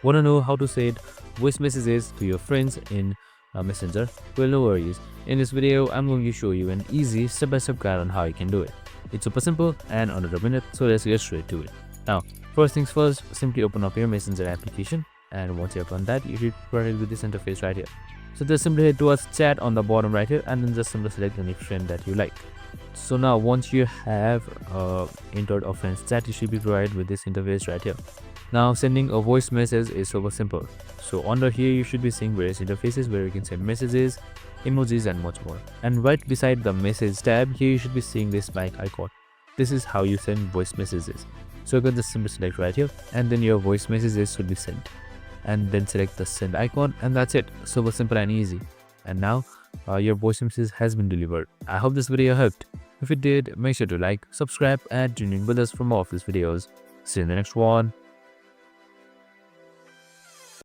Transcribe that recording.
Want to know how to send voice messages to your friends in Messenger? Well, no worries. In this video, I'm going to show you an easy step-by-step guide on how you can do it. It's super simple and under a minute, so let's get straight to it. Now, first things first, simply open up your Messenger application, and once you have done that, you should be provided with this interface right here. So just simply head towards chat on the bottom right here, and then just simply select any friend that you like. So now once you have entered a friend's chat, you should be provided with this interface right here. Now sending a voice message is super simple. So under here you should be seeing various interfaces where you can send messages, emojis and much more. And right beside the message tab, here you should be seeing this mic icon. This is how you send voice messages. So you can just simply select right here, and then your voice messages should be sent. And then select the send icon, and that's it. Super simple and easy. And now your voice message has been delivered. I hope this video helped. If it did, make sure to like, subscribe and tune in with us for more of these videos. See you in the next one.